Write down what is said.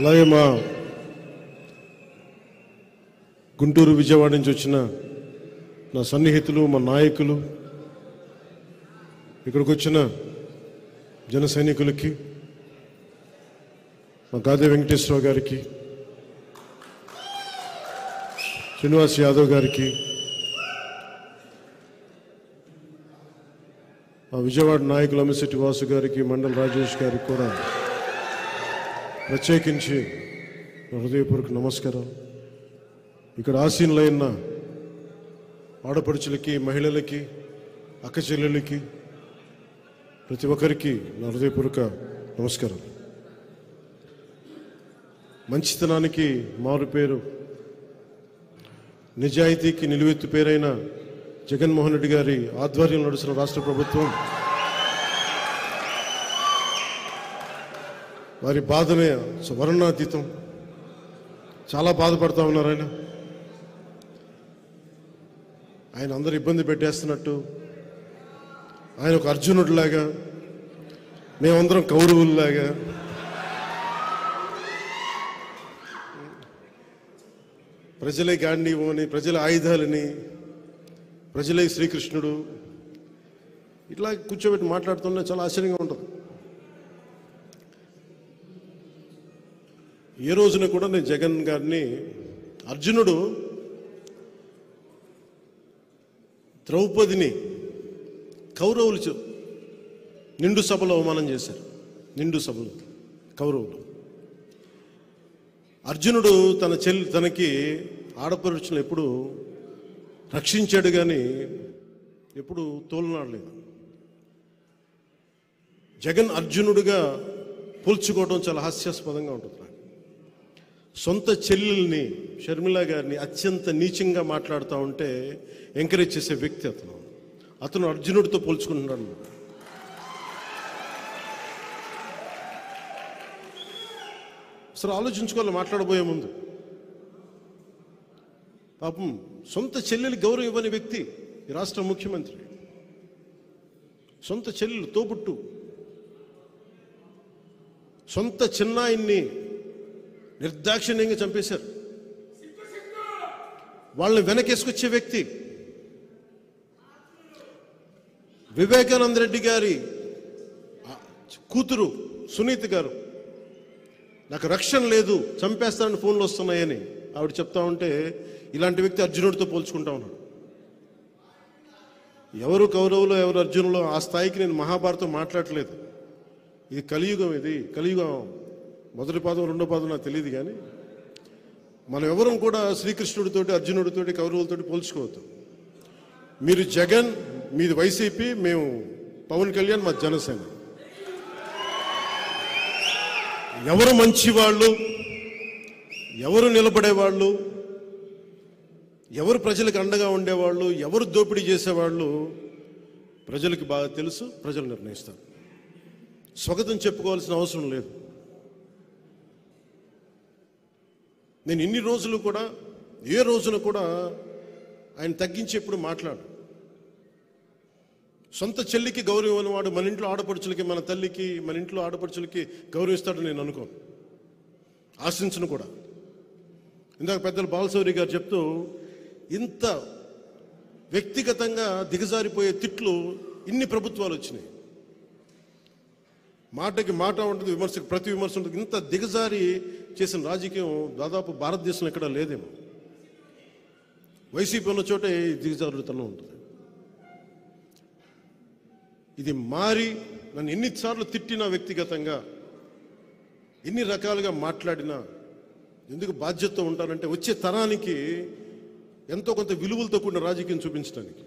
అలాగే మా గుంటూరు విజయవాడ నుంచి వచ్చిన నా సన్నిహితులు, మా నాయకులు, ఇక్కడికి వచ్చిన జన సైనికులకి, మా గాదే వెంకటేశ్వరరావు గారికి, శ్రీనివాస్ యాదవ్ గారికి, మా విజయవాడ నాయకులు అమిశెట్టి వాసు గారికి, మండల్ రాజేష్ గారికి కూడా ప్రత్యేకించి హృదయపూర్వక నమస్కారాలు. ఇక్కడ ఆసీనులైన ఆడపడుచులకి, మహిళలకి, అక్క చెల్లెలకి, ప్రతి ఒక్కరికి నా హృదయపూర్వక నమస్కారం. మంచితనానికి మారు పేరు, నిజాయితీకి నిలువెత్తు పేరైన జగన్మోహన్ రెడ్డి గారి ఆధ్వర్యంలో నడుస్తున్న రాష్ట్ర ప్రభుత్వం వారి బాధనే వర్ణనాతీతం. చాలా బాధపడతా ఉన్నారు. ఆయన అందరు ఇబ్బంది పెట్టేస్తున్నట్టు, ఆయన ఒక అర్జునుడిలాగా, మేమందరం కౌరవుల్లాగా, ప్రజలే గాంధీవని, ప్రజల ఆయుధాలని, ప్రజలే శ్రీకృష్ణుడు, ఇట్లా కూర్చోబెట్టి మాట్లాడుతున్నా చాలా ఆశ్చర్యంగా ఉంటుంది. ఏ రోజున కూడా నేను జగన్ గారిని అర్జునుడు ద్రౌపదిని కౌరవులు నిండు సభలో అవమానం చేశారు. నిండు సభలో కౌరవులు. అర్జునుడు తనకి ఆడపడుచులను ఎప్పుడు రక్షించాడు, కానీ ఎప్పుడు తోలనాడలేదు. జగన్ అర్జునుడిగా పోల్చుకోవడం చాలా హాస్యాస్పదంగా ఉంటుంది. సొంత చెల్లెల్ని, షర్మిల గారిని అత్యంత నీచంగా మాట్లాడుతూ ఉంటే ఎంకరేజ్ చేసే వ్యక్తి అతను అర్జునుడితో పోల్చుకుంటున్నాడు. అసలు ఆలోచించుకోవాలి మాట్లాడబోయే ముందు. పాపం సొంత చెల్లెలి గౌరవం ఇవ్వని వ్యక్తి ఈ రాష్ట్ర ముఖ్యమంత్రి. సొంత చెల్లెలు, తోబుట్టు, సొంత చిన్నాయిన్ని నిర్దాక్షిణ్యంగా చంపేశారు. వాళ్ళని వెనకేసుకొచ్చే వ్యక్తి. వివేకానంద రెడ్డి గారి కూతురు సునీత గారు, నాకు రక్షణ లేదు, చంపేస్తానని ఫోన్లు వస్తున్నాయని ఆవిడ చెప్తా ఉంటే ఇలాంటి వ్యక్తి అర్జునుడితో పోల్చుకుంటా ఉన్నాడు. ఎవరు కౌరవులు, ఎవరు అర్జునులు, ఆ స్థాయికి నేను మహాభారతం మాట్లాడలేదు. ఇది కలియుగం. ఇది కలియుగం. మొదటి పాదం, రెండో పాదం నాకు తెలియదు, కానీ మనం ఎవరం కూడా శ్రీకృష్ణుడితోటి, అర్జునుడితోటి, కౌరవులతోటి పోల్చుకోవద్దు. మీరు జగన్, మీది వైసీపీ, మేము పవన్ కళ్యాణ్, మా జనసేన. ఎవరు మంచివాళ్ళు, ఎవరు నిలబడేవాళ్ళు, ఎవరు ప్రజలకు అండగా ఉండేవాళ్ళు, ఎవరు దోపిడీ చేసేవాళ్ళు ప్రజలకు బాగా తెలుసు. ప్రజలు నిర్ణయిస్తారు. స్వాగతం చెప్పుకోవాల్సిన అవసరం లేదు. నేను ఇన్ని రోజులు కూడా ఏ రోజున కూడా ఆయన తగ్గించి ఎప్పుడు మాట్లాడు. సొంత చెల్లికి గౌరవం ఇవ్వనివాడు మన ఇంట్లో ఆడపడుచులకి, మన తల్లికి, మన ఇంట్లో ఆడపడుచులకి గౌరవిస్తాడని నేను అనుకోను, ఆశించను కూడా. ఇందాక పెద్దలు బాలశౌరి గారు చెప్తూ ఇంత వ్యక్తిగతంగా దిగజారిపోయే తిట్లు ఇన్ని ప్రభుత్వాలు వచ్చినాయి. మాటకి మాట ఉంటుంది, విమర్శకు ప్రతి విమర్శ ఉంటుంది. ఇంత దిగజారి చేసిన రాజకీయం దాదాపు భారతదేశంలో ఎక్కడా లేదేమో. వైసీపీ ఉన్న చోటే దిగజారుతనం ఉంటుంది. ఇది మారి నన్ను ఎన్నిసార్లు తిట్టినా, వ్యక్తిగతంగా ఎన్ని రకాలుగా మాట్లాడినా, ఎందుకు బాధ్యతతో ఉంటానంటే వచ్చే తరానికి ఎంతో కొంత విలువలతో కూడిన రాజకీయం చూపించడానికి.